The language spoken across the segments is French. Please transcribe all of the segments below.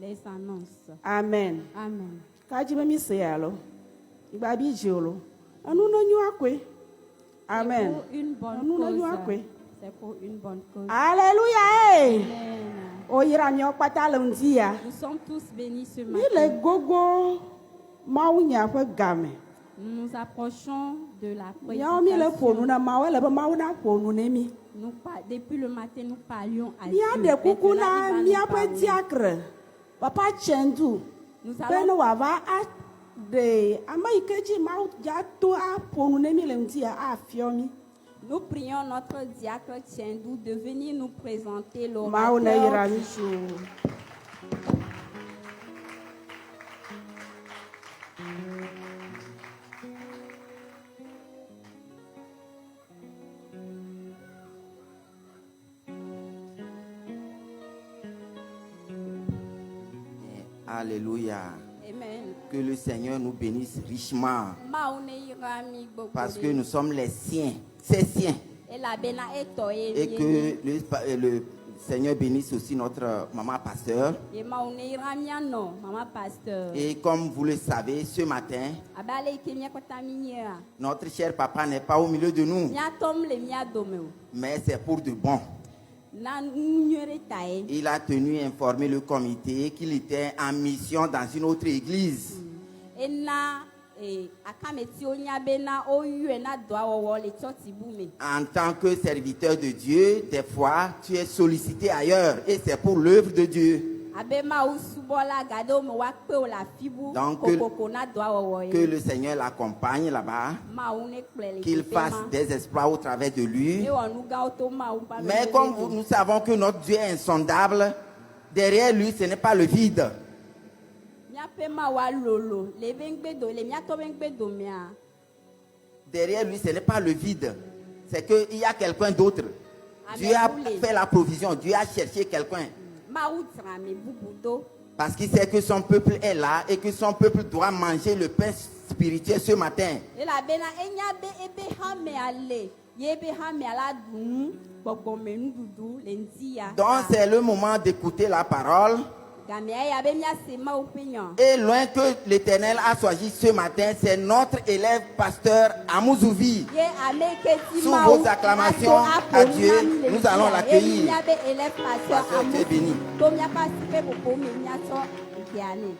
les annonces. Amen. Amen. Kajibe mi seyalo. Igbabi jiolo. Anu no nyuakwe. Amen. C'est pour une bonne Anu no cause. nyuakwe. C'est pour une bonne cause. Alléluia. Hey. Amen. O yira mi okpata lundia. Nous sommes tous bénis ce Ni matin. le gogo maunya fe game. Nous nous approchons de la Ya mi le ponu prédication. na mawe le be mawu na ponu ne mi. Depuis le matin, nous parlions à Dieu. Mia de kuku Maintenant, na il va mia nous pe parler. diacre. Papa Chendu. Nous Beno allons, wava a de amaikeji mau ja to a ponu ne mi le ntia a fiomi. nous prions notre diacre Tiendou de venir nous présenter Mau na yira l'orateur. mi shu. Alléluia. Amen. Que le Seigneur nous bénisse richement. Maune ira mi gbogbo Parce de- que nous sommes les siens, ses siens. Et la bena eto e Et mie que le Seigneur bénisse aussi notre maman pasteur. ye maune ira mia no mama pasteur. Et comme vous le savez, ce matin, Abale ike mia kota mi nyea. notre cher papa n'est pas au milieu de nous, Mia tom le mia dome o. mais c'est pour de bon. Na nyere tae. Il a tenu à informer le comité qu'il était en mission dans une autre église. Ena akameti onya bena o yue na doa wowo le choti bume. En tant que serviteur de Dieu, des fois, tu es sollicité ailleurs et c'est pour l'œuvre de Dieu. Abe ma usubola gade o me wa pe o la fibu Donc, kokoko na doa wowo Que ye. le Seigneur l'accompagne là-bas, Ma une kple le qu'il fasse des exploits au travers de lui. E wonu ga o to ma u pa me Mais le comme le. nous savons que notre Dieu est insondable, derrière lui, ce n'est pas le vide. Mia pe ma wa lolo le be ngbe do le mia to be ngbe do mia. Derrière lui, ce n'est pas le vide. C'est qu'il y a quelqu'un d'autre. Dieu a fait la provision. Dieu a cherché quelqu'un. Ma u tra me bubu do. Parce qu'il sait que son peuple est là et que son peuple doit manger le pain spirituel ce matin. E la bena enya be ebe ha me ale. Ye be ha me ala dunu gbogbo me ndudu le ntia. Donc c'est le moment d'écouter la parole. Gamia ya be mia se ma u penyan. Et loin que l'Éternel a choisi ce matin, c'est notre élève pasteur Amouzouvi. Ye ame ke ti Sous ma vos u acclamations ato à aponu Dieu, na mi le nous allons ntia. l'accueillir. E mia be élève pasteur Pasteur, tu es béni. To mia pa si pe popo me mia to ikiane.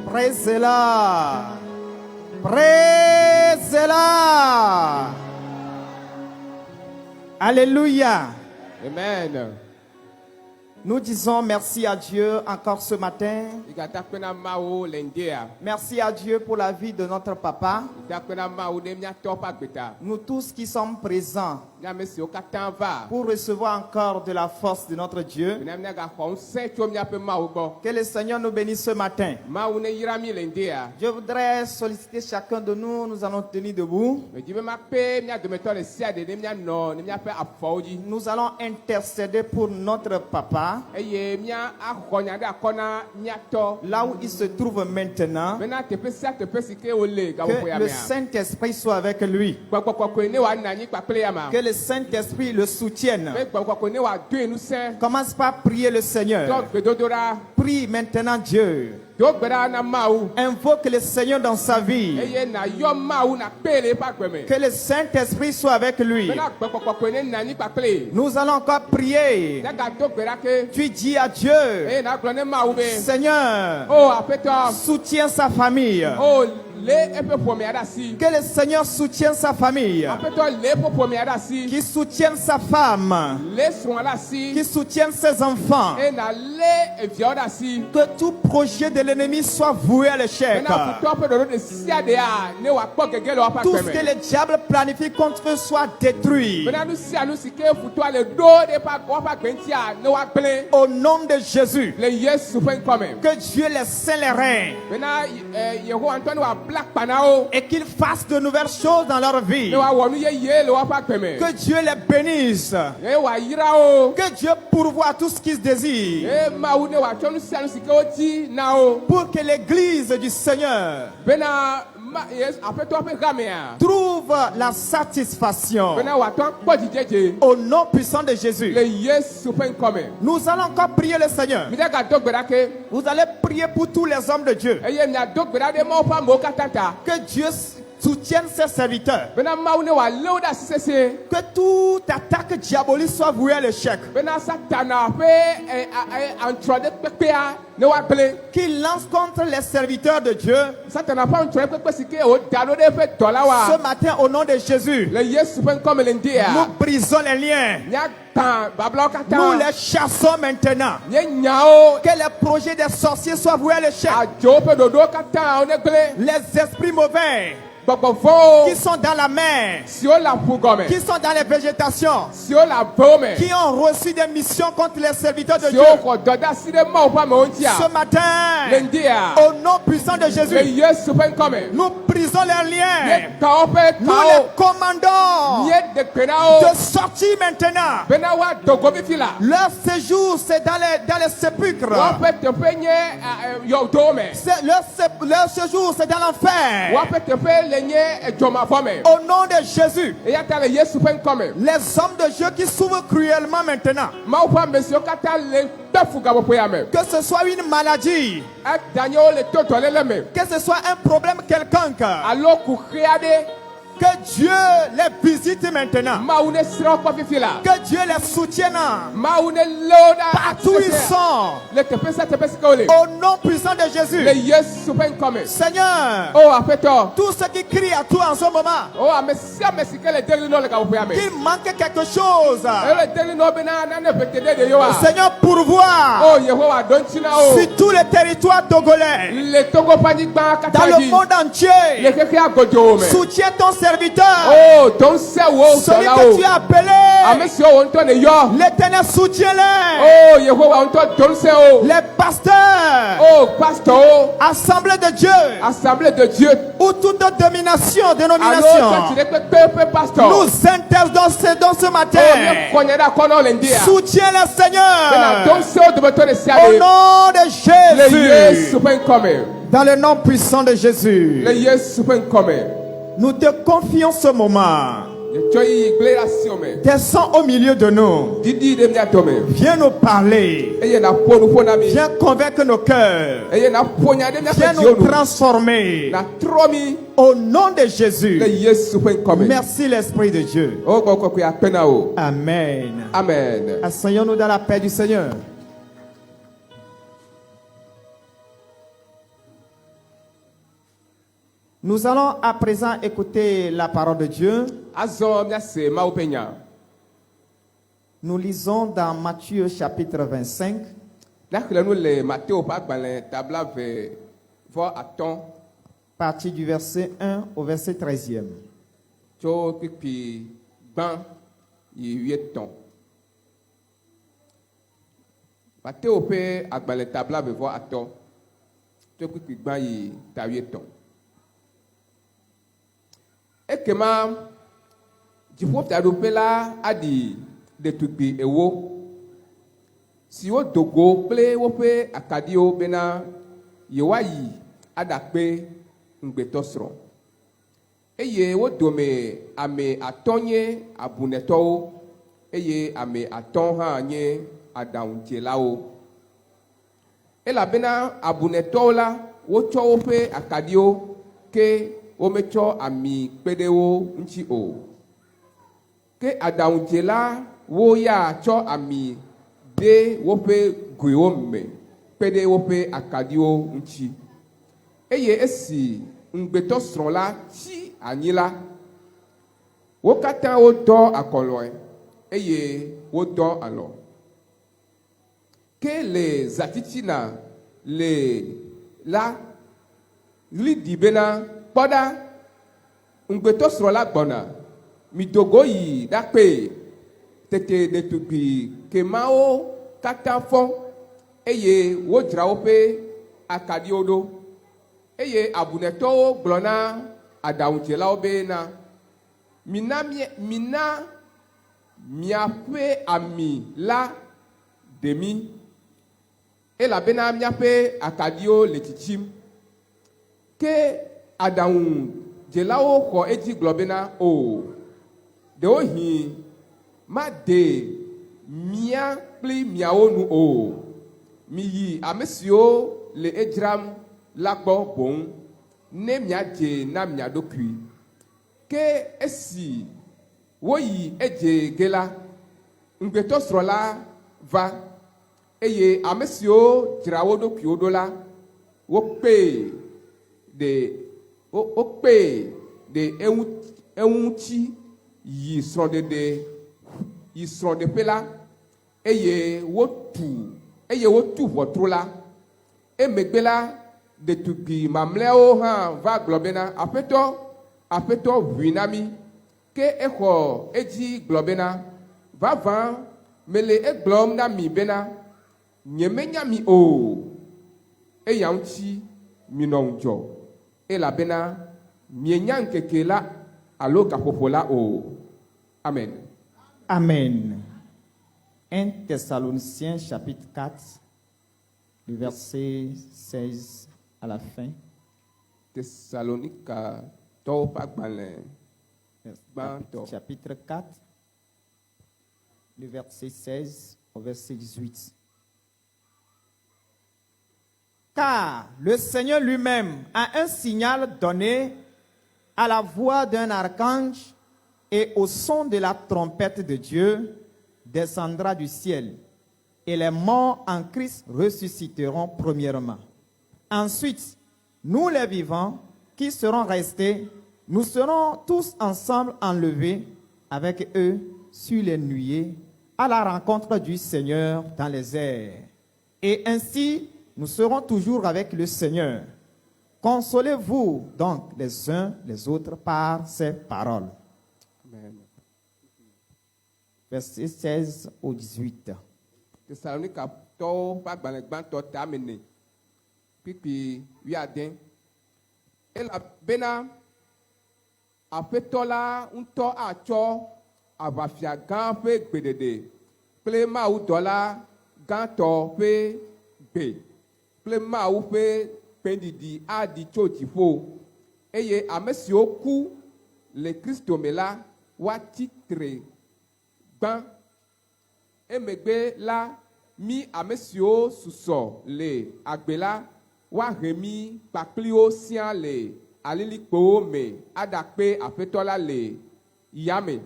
Praise the Lord. Praise the Lord. Alléluia. Amen. Nous disons merci à Dieu encore ce matin. Igatakpena mawo le ndia. Merci à Dieu pour la vie de notre papa. Igatakpena mawo de mia topa gbeta. Nous tous qui sommes présents Nyame si o katan va. pour recevoir encore de la force de notre Dieu. Na mia ga xɔ ŋusẽ tso miaƒe mawo gbɔ. Que le Seigneur nous bénisse ce matin. Mawu ne yra mi le ndia. Je voudrais solliciter chacun de nous. Nous allons tenir debout. Medzi be makpe mia dometɔ le sia ɖe ne mianɔ ne miaƒe afɔwo dzi. Nous allons intercéder pour notre papa. Eye mia axɔ nya ɖe akɔ na miatɔ. Là où il se trouve maintenant. Bena teƒe sia teƒe si ke wole Que gawoƒea le mea. Saint-Esprit soit avec lui. Gbɔgbɔ kɔkɔe ne wòanɔ anyi kpakple ya ma. Que le Saint-Esprit le soutienne. Be gbɔgbɔ kɔkɔe ne wòadoe ŋusẽ. Commence par prier le Tɔ Seigneur. gbedodoɖa. Prie maintenant Dieu. Do gbe ɖa na Mawu. Invoque le Seigneur dans sa vie. Eye nayɔ Mawu nakpe le eƒe agbe me. Que le Saint-Esprit soit avec lui. Bena gbɔgbɔ kɔkɔe ne nɔ anyi kpakple. Nous allons encore prier. Ne gado gbe ɖa ke. Tu dis à Dieu, Eye nagblɔ ne Mawu be. Seigneur, O aƒetɔ. soutiens sa famille. O le eƒe ƒomea ɖe asi. Que le Seigneur soutienne sa famille. Aƒetɔ le eƒe ƒomea ɖe asi. Qu'il soutienne sa femme. Le srɔ̃a ɖe asi. Qu'il soutienne ses enfants. Eye nalé eviawo ɖe asi. Que tout projet de l'ennemi soit voué à l'échec. Bena futɔ ƒe ɖoɖo ɖe sia ɖea ne wòakpɔ gege le woƒe Tout agbe ce que me. le diable planifie contre eux soit détruit. Bena nu sia nu si ke futɔa le ɖo ɖe woƒe agbe ŋutia ne woagblẽ. Au nom de Jésus. Le Yesu ƒe ŋkɔ me. Que Dieu les scelle les reins. Bena Yehowa ŋutɔ ne wòabla akpa na wo. Et qu'il fasse de nouvelles choses dans leur vie. Ne wòawɔ nu yeye le woƒe agbe me. Que Dieu les bénisse. Eye wòayra wo. Que Dieu pourvoie tout ce qu'ils désirent. Eye Mawu ne wòatsɔ nu sia nu si ke wodi na wo. Pour que l'église du Seigneur Bena trouve la satisfaction. Bena wa ton kpɔ dzidzedze. Au nom puissant de Jésus. Le Yesu ƒe ŋkɔme. Nous allons encore prier le Seigneur. Mi de gado gbe ɖa ke. Vous allez prier pour tous les hommes de Dieu. Eye miado gbe ɖa ɖe Mawu ƒe amewo katã ta. Que Dieu soutienne ses serviteurs. Bena Mawu ne wòalé wo ɖe asi sesẽ. Que toute attaque diabolique soit vouée à l'échec. Bena Satana ƒe antrɔ ɖe kpekpea ne woagblẽ. Qu'il lance contre les serviteurs de Dieu. Satana ƒe antrɔ ɖe kpekpe si ke woda ɖo ɖe eƒe dɔlawoa. Ce matin, au nom de Jésus, Le Yesu ƒe ŋkɔme le ŋdia. nous brisons les liens. Míagbã bablawo katã. Nous les chassons maintenant. Míenyawo. Que les projets des sorciers soient voués à l'échec. Adzowo ƒe ɖoɖowo katã wo ne gblẽ. Les esprits mauvais Gbɔgbɔ vɔ̃wo qui sont dans la mer, siwo le aƒu gɔme. qui sont dans les végétations, Siwo le avewo me. qui ont reçu des missions contre les serviteurs de Dieu. Siwo xɔ dɔ ɖe asi ɖe Mawu ƒe amewo ŋutia. Ce matin, Le ŋdia. au nom puissant de Le Jésus, Yesu ƒe ŋkɔme. nous brisons les liens. Míeka woƒe Nous kawo. les commandons Míeɖe gbe na wo. de sortir maintenant. Bena woado go fifi la. Leur séjour, c'est dans les sépulcres. Woƒe teƒe nye yɔdowo me. Leur séjour, c'est dans l'enfer. Woƒe teƒe le nye dzɔmavɔ me. Au nom de Jésus, Eya ta le Yesu ƒe ŋkɔme. les hommes de Dieu qui souffrent cruellement maintenant, Mawu ƒe ame siwo katã le kpefu gaƒoƒoa me. que ce soit une maladie, Edanyewo le to dɔléle me. que ce soit un problème quelconque, Alo kuxe aɖe. que Dieu les visite maintenant. Mawu ne srɔ̃ kpɔ fifi la. Que Dieu les soutienne Mawu ne lé wo ɖe partout où ils sont. le teƒe sia teƒe si ke wo le. Au nom puissant de Le Jésus. Yesu ƒe ŋkɔme. Seigneur, O aƒetɔ. tous ceux qui crient à toi en ce moment, O ame sia ame si ke le deli nɔ le gaƒoƒoa me. qu'il manque quelque chose, Ele deli nɔ bena nane ƒete ɖe ɖe yewoa. Seigneur, pourvois O Yehowa ɖo ŋuti na wo. sur tous les territoires togolais, Le Togo ƒe anyigba dans katã le dzi. monde Le entier. xexea godzowo me. Soutiens ton serviteur, O dɔn sɛ wo celui que dɔlawo. tu as appelé. Ame siwo wo ŋutɔ le yɔ. L'Éternel soutiens-les. O Yehowa ŋutɔ dɔn sɛ wo. Les pasteurs, O pastorwo. assemblée de Dieu, Assemblée de Dieu. ou toute domination, Alo dénomination, tɔtsi ɖe kpekpe ƒe pastor. nous intercédons ce O matin. míekɔnye ɖe akɔnɔ le ŋdia. Soutiens le Bena Seigneur. dɔn sɛ wo dometɔ ɖe sia Au ɖe. nom de Le Yesu Jésus. ƒe ŋkɔme. Dans le nom puissant de Jésus. Le Yesu ƒe ŋkɔme. Nous te confions ce moment. Yetsɔ yiyi gblẽ ɖe asiwo me. Descends au milieu de nous. Didi ɖe mía dɔme. Viens nous parler. Eye naƒo nu ƒo na mi. Viens convaincre nos cœurs. Eye naƒo nya ɖe Viens míaƒe nous dziwo nu. transformer. Natrɔ mi Au nom de le Jésus. Yesu ƒe ŋkɔme. Merci l'Esprit de Dieu. O gbɔ kɔkɔe akpe na wo. Amen. Amen. Asseyons-nous dans la paix du Seigneur. Nous allons à présent écouter la parole de Dieu. Azɔ míase Mawu ƒe nya. Nous lisons dans Matthieu chapitre 25, Míaxlẽ nu le Mateo ƒe agbalẽ tabla ve vɔ atɔ̃ partie du verset 1 au verset 13e. tso kpikpi gbã yi 8. Mateo ƒe agbalẽ tabla ve vɔ atɔ̃ tso kpikpi gbã yi ta 8. Ekema dziƒofiaɖuƒe la aɖi ɖetugbi ewo siwo do go kple woƒe akaɖiwo bena yewoayi aɖakpe ŋugbetɔsrɔ̃. Eye wo dome ame atɔ̃ nye abunɛtɔwo eye ame atɔ̃ hã nye aɖaŋudzelawo. Elabena abunɛtɔwo la wotsɔ woƒe akaɖiwo ke wometsɔ ami kpe ɖe wo ŋuti o. Ke aɖaŋudzela wo ya tsɔ ami de woƒe goewo me kpe ɖe woƒe akaɖiwo ŋuti. Eye esi ŋugbetɔsrɔ̃ la tsi anyi la, wo katã wodɔ akɔlɔe eye wodɔ alɔ. Ke le zãtitina le la ɣli ɖi bena kpɔɖa ŋugbetɔsrɔ̃ la gbɔna, midogo yi ɖakpee. Tete ɖetugbi kemawo katã fɔ eye wodzra woƒe akaɖiwo ɖo. Eye abunɛtɔwo gblɔ na aɖaŋudzelawo bena mina miaƒe ami la ɖe mi elabena miaƒe akaɖiwo le tsitsim. Ke aɖaŋu dzelawo xɔ edzi gblɔ bena o ɖewo hi ma de mía kpli miawo nu o miyi ame siwo le edzram la gbɔ boŋ ne miadze na mia ɖokui ke esi woyi edze ge la ŋugbetɔsrɔ̃ la va eye ame siwo dzra wo ɖokuiwo ɖo la wokpee ɖe eŋuti yi srɔ̃ɖeƒe la eye wotu ʋɔtru la emegbe la ɖetugbi mamlɛawo hã va gblɔ bena aƒetɔ ʋui na mí ke exɔ edzi gblɔ bena vavã mele egblɔm na mi bena nyemenya mi o eya ŋuti minɔ ŋudzɔ elabena mienya ŋkeke la alo gaƒoƒo la o. Amen. Amen. 1 Thessaloniciens chapitre 4, du verset 16 à la fin. Thessalonica tɔwo ƒe agbalẽ gbãtɔ. Chapitre 4, du verset 16 au verset 18. Car le Seigneur lui-même a un signal donné à la voix d'un archange et au son de la trompette de Dieu descendra du ciel, et les morts en Christ ressusciteront premièrement. Ensuite, nous les vivants qui serons restés, nous serons tous ensemble enlevés avec eux sur les nuées à la rencontre du Seigneur dans les airs. Et ainsi, nous serons toujours avec le Seigneur. Consolez-vous donc les uns les autres par ces paroles. Amen. Verset 16 au 18. Thessalonica tɔwo ƒe agbalẽ gbãtɔ tame ne kpikpi 11 elabena aƒetɔ la ŋutɔ atsɔ aʋafia gã ƒe gbeɖeɖe kple mawudɔla gãtɔ ƒe gbe kple mawu ƒe kpeɖiɖi aɖi tso dziƒo eye ame siwo ku le Kristo me la woatitre gbã emegbe la mi ame siwo susɔ le agbe la woahe mi kpakpliwo sia le alilikpowo me aɖakpe aƒetɔ la le yame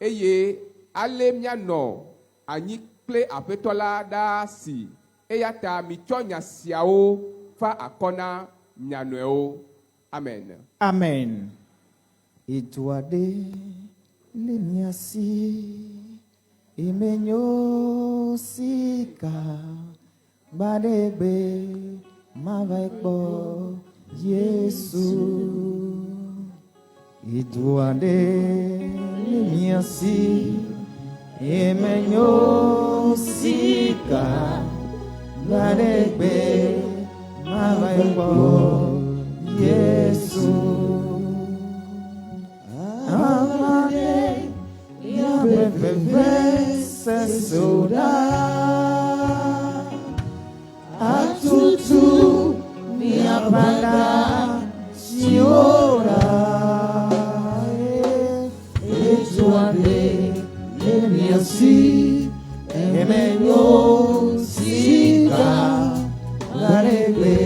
eye ale mianɔ anyi kple aƒetɔ la ɖaa si eya ta mitsɔ nya siawo fa akɔ na mia nɔewo. Amen. Amen. Edoade le miasi imenyo sika badegbe mavaikpo Yesu. Edoade le miasi imenyo sika badegbe mavaikpo Yesu. Amane ya bebe se soda atutu mi apanda siora etuande le miasi emenyo sika garebe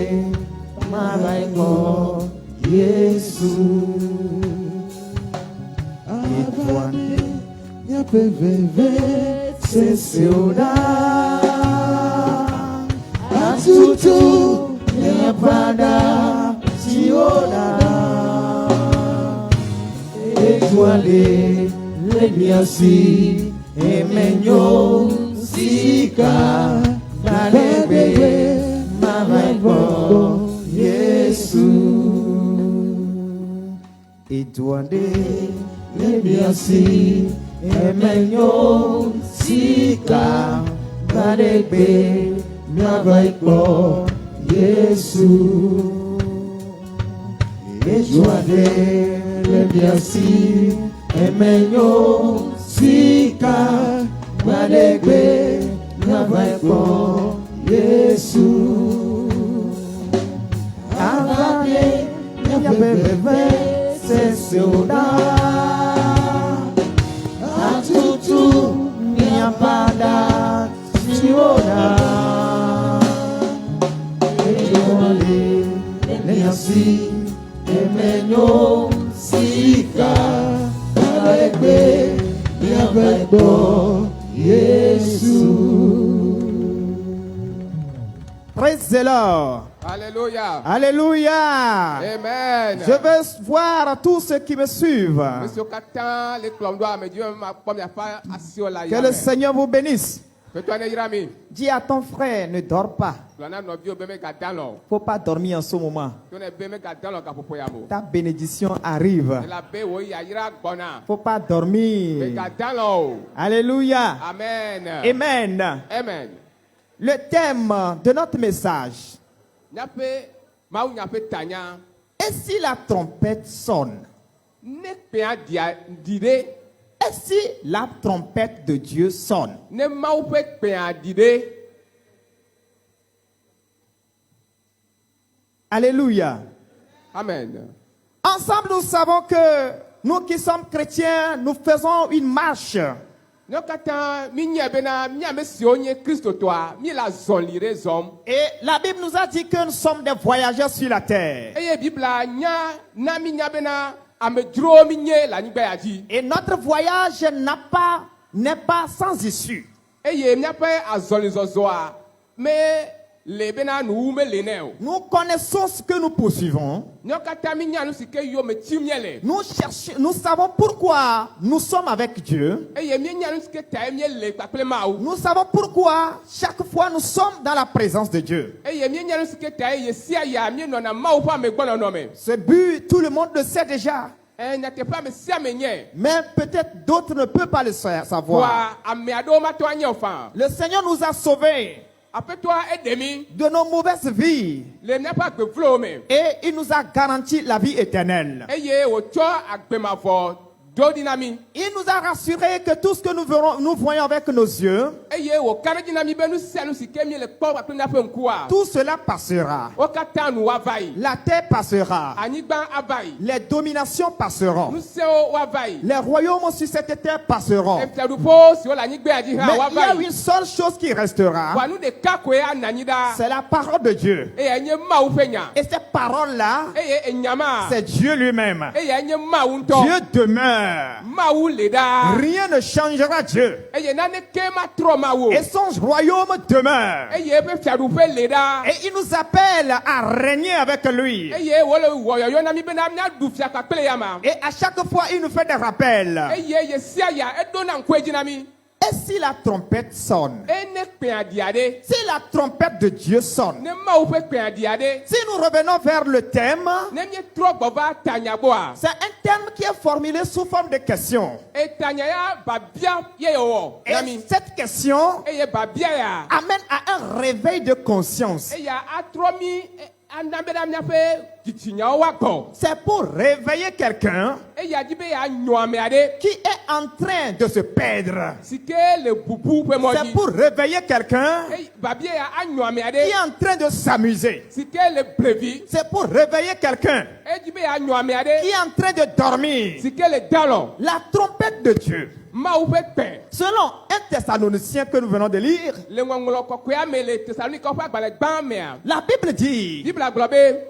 maraiko Yesu. Etuande ya bebe se soda atutu mi apanda siora etuande le miasi emenyo sika garebe maraiko Yesu. Etuande le miasi emenyo sika garebe maraiko Yesu. Etuande le miasi emenyo sika garebe maraiko Yesu. Avane Sesoda Atutu Niapada Siona Eyole Lenyasi Emenyo Sika Alegbe Niabegbo Yesu. Praise the Lord. Alléluia. Alléluia. Amen. Je veux voir tous ceux qui me suivent. Monsieur Katan, les clondois, mais Dieu m'a première fois assis au Que le Seigneur vous bénisse. Fais-toi un irami. Dis à ton frère, ne dors pas. Il ne Faut pas dormir en ce moment. Ta bénédiction arrive. Faut pas dormir. Alléluia. Amen. Amen. Amen. Le thème de notre message. Et si la trompette sonne? Et si la trompette de Dieu sonne? Alléluia. Amen. Ensemble, nous savons que nous qui sommes chrétiens, nous faisons une marche. Et la Bible nous a dit que nous sommes des voyageurs sur la terre. Et notre voyage n'est pas sans issue. Nous connaissons ce que nous poursuivons. Nous savons pourquoi nous sommes avec Dieu. Nous savons pourquoi chaque fois nous sommes dans la présence de Dieu. Ce but, tout le monde le sait déjà. Mais peut-être d'autres ne peuvent pas le savoir. Le Seigneur nous a sauvés de nos mauvaises vies. Et il nous a garanti la vie éternelle. Il nous a rassuré que tout ce que nous voyons avec nos yeux, tout cela passera. La terre passera. Les dominations passeront. Les royaumes sur cette terre passeront. Mais il y a une seule chose qui restera. C'est la parole de Dieu. Et cette parole-là, c'est Dieu lui-même. Dieu demeure. Rien ne changera Dieu. Et son royaume demeure. Et il nous appelle à régner avec lui. Et à chaque fois, il nous fait des rappels. Et si la trompette sonne? Si la trompette de Dieu sonne? Si nous revenons vers le thème, c'est un thème qui est formulé sous forme de question. Et cette question amène à un réveil de conscience. C'est pour réveiller quelqu'un qui est en train de se perdre. C'est pour réveiller quelqu'un qui est en train de s'amuser. C'est pour réveiller quelqu'un qui est en train de dormir. La trompette de Dieu. Selon 1 Thessaloniciens que nous venons de lire, la Bible dit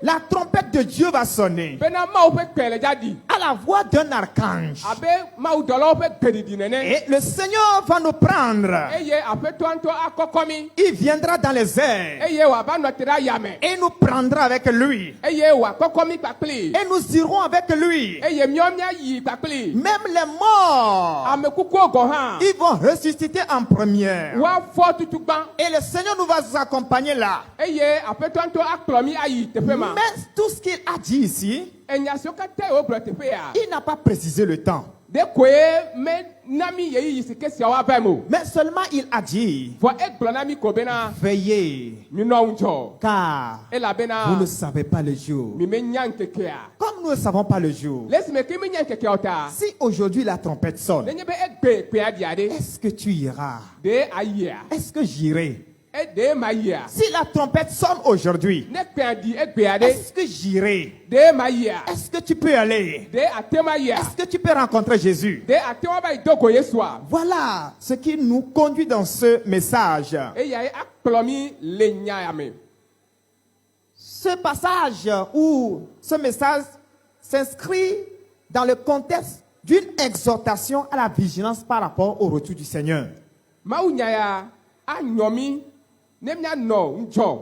la trompette de Dieu va sonner à la voix d'un archange. Et le Seigneur va nous prendre. Il viendra dans les airs et nous prendra avec lui. Et nous irons avec lui. Même les morts, ils vont ressusciter en première. Et le Seigneur nous va accompagner là. Mais tout ce qu'il a dit ici, il n'a pas précisé le temps. Mais seulement il a dit veillez, car vous ne savez pas le jour. Comme nous ne savons pas le jour, si aujourd'hui la trompette sonne, est-ce que tu iras? Est-ce que j'irai? e de ma yia Si la trompette sonne aujourd'hui, ne kpɛ di e gbea de est-ce que j'irai? de ma yia Est-ce que tu peux aller? de ate ma yia Est-ce que tu peux rencontrer Jésus? de ate wa ba yi dogo Yesua Voilà ce qui nous conduit dans ce message. eya ye akplɔ mi le nya ya me. Ce passage ou ce message s'inscrit dans le contexte d'une exhortation à la vigilance par rapport au retour du Seigneur. Mawu nya ya anyɔ mi ne mia nɔ ŋdzɔ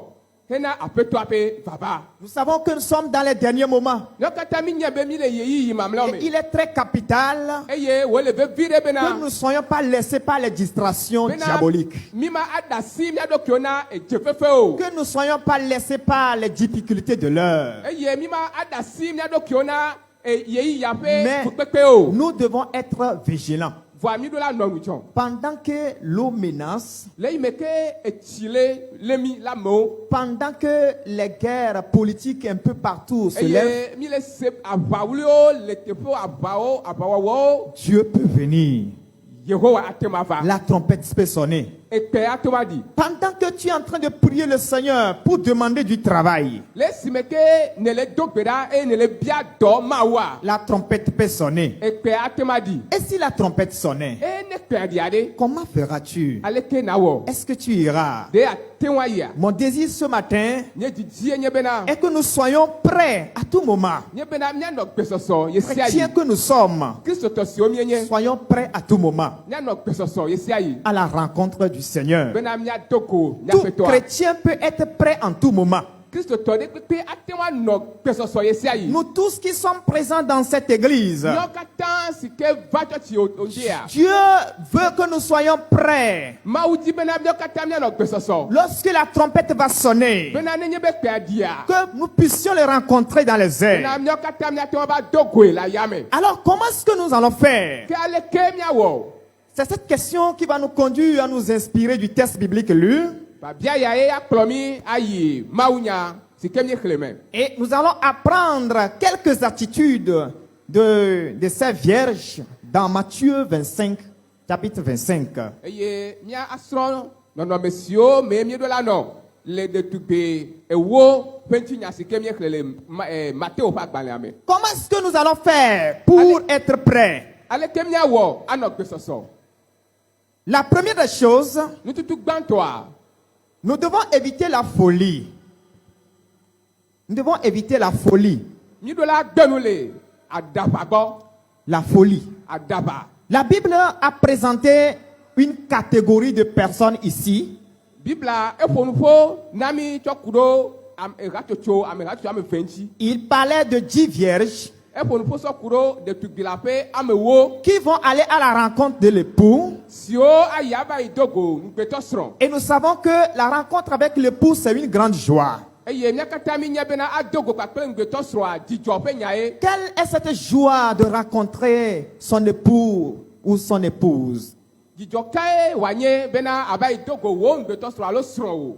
hena aƒetɔa ƒe vava. Nous savons que nous sommes dans les derniers moments. Ne katã mi nye be mi le yeyiyi mamlɛwo Et me il est très capital eye wòle vevi ɖe que bena nous ne soyons pas laissés par les distractions bena diaboliques. mi ma aɖe asi mia ɖokuiwo na edzeƒeƒe o. Que nous ne soyons pas laissés par les difficultés de l'heure. Eye mi ma aɖe asi mia ɖokuiwo na yeyiya ƒe Mais fukpekpe o. nous devons être vigilants. Voa mi ɖo la nɔ ŋudzɔ. Pendant que l'eau menace, Le yi me ke etsi le mi la mewo. pendant que les guerres politiques un peu partout se lèvent, Eye mi le se aʋawuliwo le teƒewo aʋawɔwɔwo. Dieu peut venir. Yehowa ate ma va. La trompette peut sonner. Ekpe ate ma di. Pendant que tu es en train de prier le Seigneur pour demander du travail, Le si me ke ne le do gbe ɖa eye ne le bia dɔ mawoa. la trompette peut sonner. Ekpe ate ma di. Et si la trompette sonnait, Eye ne kpea dia ɖe. comment feras-tu? Aleke na wɔ. Est-ce que tu iras? De ate wa yia. Mon désir ce matin Nye didie nye bena. est que nous soyons prêts à tout moment. Nye bena mianɔ gbesɔsɔ yesia yi. Chrétiens que nous sommes, Kristotɔ siwo mienye. soyons prêts à tout moment Mianɔ gbesɔsɔ yesia yi. à la rencontre du Seigneur. Bena miado ko Tout miaƒetɔa. chrétien peut être prêt en tout moment. Kristotɔ ɖe kpekpe ate wa nɔ gbesɔsɔ yesia yi. Nous tous qui sommes présents dans cette église, Nyɔ katã si ke va tsɔtsi ondea. Dieu veut que nous soyons prêts. Mawu di bena miɔ katã mianɔ gbesɔsɔ. Lorsque la trompette va sonner, Bena nenye be kpea dia. que nous puissions les rencontrer dans les Bena airs. miɔ katã miate wa va do goe le ayame. Alors, comment est-ce que nous allons faire? Ke aleke miawɔ? C'est cette question qui va nous conduire à nous inspirer du texte biblique lu. Babia ya ye akplɔ mi ayi mawunya si ke mi xlẽ me. Et nous allons apprendre quelques attitudes de ces vierges dans Matthieu 25, chapitre 25. Eye mia asrɔ̃ nɔnɔme siwo me mieɖo la nɔ le ɖetugbe ewo ƒe ŋutinya si ke mi xlẽ le Matteo ƒe agbalẽa me. Comment est-ce que nous allons faire pour être prêts? Aleke miawɔ anɔ gbesɔsɔ? La première des choses, Nututu gbãtɔa, nous devons éviter la folie. Nous devons éviter la folie. míɖo la gbenu le adaba gbɔ. La folie. Adaba. La Bible a présenté une catégorie de personnes ici Bibla eƒo nu ƒo na mi tsɔ ku ɖo hatsotso ame hatsotso ame ve ŋuti. Il parlait de 10 vierges Eƒo nu ƒo sɔ ku ɖo ɖetugbi la ƒe amewo qui vont aller à la rencontre de l'époux. siwo ayi ava yi do go ŋugbetɔ srɔ̃. Et nous savons que la rencontre avec l'époux, c'est une grande joie. Eye mía katã mi nye bena ado go kpakple ŋugbetɔ srɔ̃a dzidzɔ ƒe nya ye. Quelle est cette joie de rencontrer son époux ou son épouse? Dzidzɔ kae wòanye bena ava yi do go wo ŋugbetɔ srɔ̃ alo srɔ̃wò.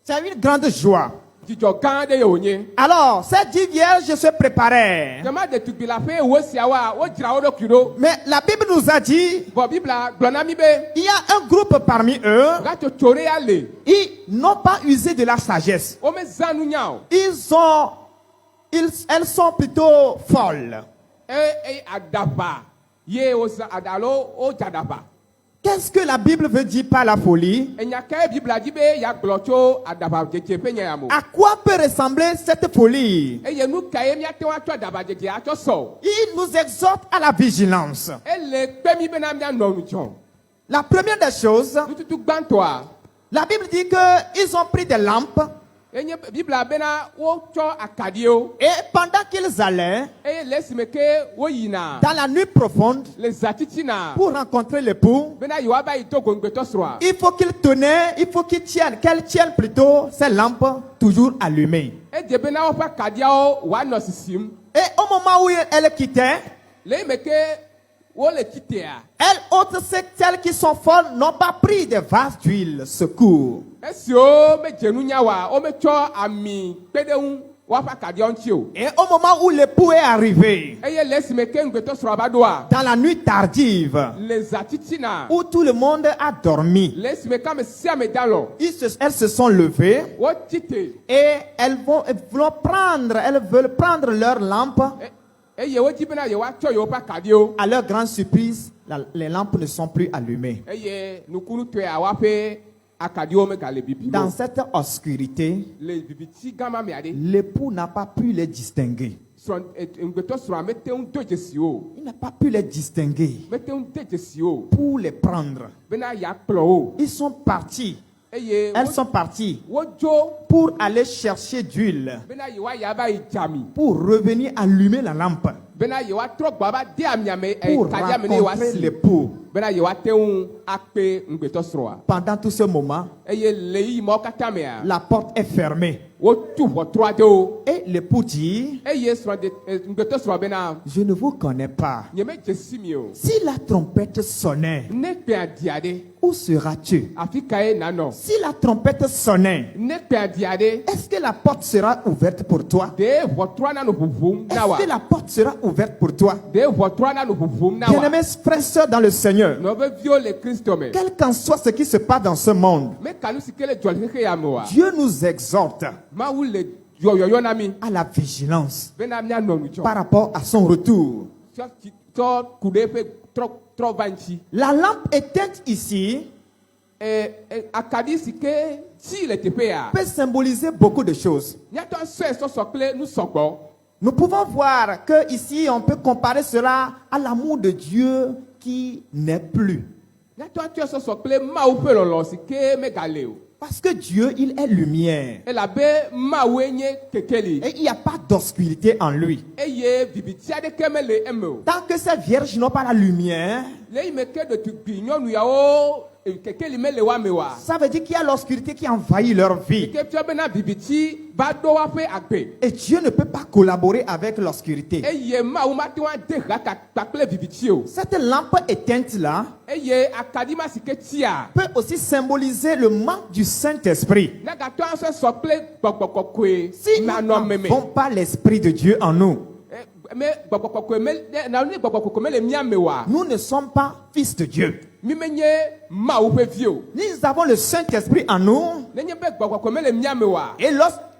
C'est une grande joie. Dzidzɔ gã aɖe ye wònye. Alors, ces 10 vierges se préparaient. Tema ɖetugbi la ƒe ewo siawoa wodzra wo ɖokui ɖo. Mais la Bible nous a dit, Vɔ Bibla gblɔ na mi be il y a un groupe parmi eux, hatsotso ɖe ya le. ils n'ont pas usé de la sagesse. Womezã nunya o. Elles sont plutôt folles. Adaba ye wozã alo wodze adaba. Qu'est-ce que la Bible veut dire par la folie? Enya kae Bibla di be ya gblɔ tso adaba dzedze ƒe nya ya mo. À quoi peut ressembler cette folie? Eye nu kae míate ŋu atsɔ adaba dzedze atsɔ sɔ. Il nous exhorte à la vigilance. Ele kpe mi bena mianɔ nu dzɔm. La première des choses, Nututu gbãtɔa, la Bible dit qu'ils ont pris des lampes enye Bibla bena wotsɔ akaɖiwo. et pendant qu'ils allaient Eye le esime ke woyina dans la nuit profonde le zãtitina pour rencontrer l'époux, bena yewoava yi do go ŋugbetɔ srɔ̃a. il faut qu'ils tiennent, qu'elles tiennent plutôt ces lampes toujours allumées. Edze bena woƒe akaɖiawo woanɔ sisim. Et au moment où elles quittaient, Le yi me ke wole tsitea. elles autres, celles qui sont folles, n'ont pas pris des vases d'huile secours. Esiwo medze nunya wa wometsɔ ami kpeɖeŋu woaƒe akaɖiawo ŋuti o. Et au moment où l'époux est arrivé, Eye le esime ke ŋugbetɔ srɔ̃a va ɖoa, dans la nuit tardive, le zãtitina, où tout le monde a dormi, le esime ke ame sia ame da alɔ, elles se sont levées wotsi te, et elles veulent prendre leur lampe. eye wodzi bena yewoatsɔ yewoƒe akaɖiwo. À leur grande surprise, les lampes ne sont plus allumées. Eye nukunutɔe woaƒe akaɖiwo megale bibim Dans o. cette obscurité, Le bibitsi gã ma mea ɖe. l'époux n'a pas pu les distinguer. Ŋugbetɔ srɔ̃a mete ŋu do dzesi o. Il n'a pas pu les distinguer Mete ŋu de dzesi o. pour les prendre. Bena yeakplɔ o. Ils sont partis. Eye Elles sont parties wodzo pour aller chercher d'huile, bena yewoayi ava yi dzami. pour revenir allumer la lampe, Bena yewoatrɔ gbɔ ava de amiame pour kaɖiame ne rencontrer yewoasi. l'époux. Bena yewoate ŋu akpe ŋugbetɔ srɔ̃a. Pendant tout ce moment, Eye le yi mawo katã mea, la porte est fermée. wotu ʋɔtru aɖewo. Et l'époux dit, Eye ŋugbetɔ srɔ̃a bena je ne vous connais pas. nyemedze si mi o. Si la trompette sonnait, Ne kpea dia ɖe, où seras-tu? afi kae nanɔ. Si la trompette sonnait, Ne kpea dia ɖe, est-ce que la porte sera ouverte pour toi? ɖe ʋɔtrua nanɔ ʋuʋum na wa. Est-ce que la porte sera ouverte pour toi? Ɖe ʋɔtrua nanɔ ʋuʋum na wa. Bien-aimés frères et sœurs dans le Seigneur, Nɔveviwo le Kristo me. quel qu'en soit ce qui se passe dans ce monde, Meka nu si ke le dzɔ le xexe ya me oa. Dieu nous exhorte Mawu le yɔyɔyɔ na mi à la vigilance bena mianɔ nu dzɔ. par rapport à son retour. Tsɔ ku ɖe ƒe trɔ va ŋuti. La lampe éteinte ici Akaɖi si ke tsi le teƒe ya. peut symboliser beaucoup de choses. Míatɔ sɔe sɔsɔ kple nu sɔgbɔ. Nous pouvons voir que ici on peut comparer cela à l'amour de Dieu qui n'est plus. Míatɔ tɔe sɔsɔ kple Mawu ƒe lɔlɔ si ke megale o. Parce que Dieu, il est lumière. Elabe Mawue nye kekeli. Et il n'y a pas d'obscurité en lui. Eye viviti aɖeke mele eme o. Tant que ces vierges n'ont pas la lumière, Le yi me ke ɖetugbi nyɔnu yawo kekeli mele wa me wa. ça veut dire qu'il y a l'obscurité qui envahit leur vie. Ke fia bena viviti va ɖo woaƒe agbe. Et Dieu ne peut pas collaborer avec l'obscurité. Eye Mawu mate ŋu ade ha kpakple viviti o. Cette lampe éteinte-là Eye akaɖi ma si ke tia. peut aussi symboliser le manque du Saint-Esprit. Ne gatɔ asɔ sɔ kple gbɔgbɔ kɔkɔe Si nous nanɔ meme. n'avons pas l'Esprit de Dieu en nous, Me gbɔgbɔ kɔkɔe me na ne gbɔgbɔ kɔkɔe mele mía me wa. nous ne sommes pas fils de Dieu. Mi menye Mawu ƒe vi o. Nous avons le Saint-Esprit en nous. Nenye be gbɔgbɔ kɔkɔe mele mía me wa. Et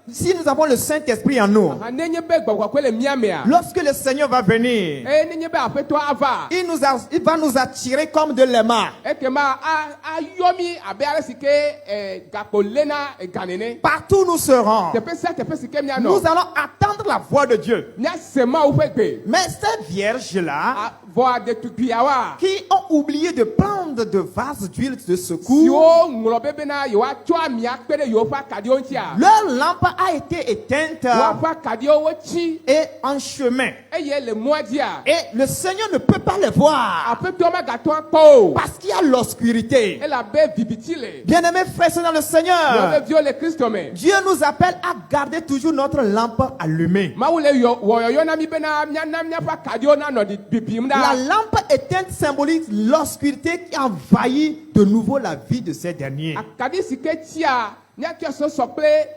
si nous avons le Saint-Esprit en nous, Nenye be gbɔgbɔ kɔkɔe le mía mea. lorsque le Seigneur va venir, Nenye be aƒetɔ ava. il va nous attirer comme de l'aimant. Ekema ayɔ mi abe ale si ke gakpo lena ega nene. Partout nous serons. Teƒe sia teƒe si ke Nous mianɔ. allons attendre la voix de Dieu. Míase Mawu ƒe gbe. Mais ces vierges-là, Vɔ ɖetugbiawoa. qui ont oublié de prendre de vases d'huile de secours, Siwo ŋlɔ be bena yewoatsɔ ami akpe ɖe yewoƒe akaɖiwo ŋutia. leur lampe a été éteinte Woaƒe akaɖiwo wotsi. et en chemin. Eye le mɔa dzia. Et le Seigneur ne peut pas les voir Aƒetɔ megate ŋu akpɔ o. parce qu'il y a l'obscurité. Elabe viviti le. Bien-aimés frères et sœurs dans le Seigneur, Nɔveviwo le Kristo me. Dieu nous appelle à garder toujours notre lampe allumée. Mawu le wɔyɔyɔ na mi bena miana miaƒe akaɖiwo nanɔ bibim La ɖa. lampe éteinte symbolise l'obscurité qui envahit de nouveau la vie de ces derniers. Akaɖi si ke tsia míatsɔ sɔsɔ kple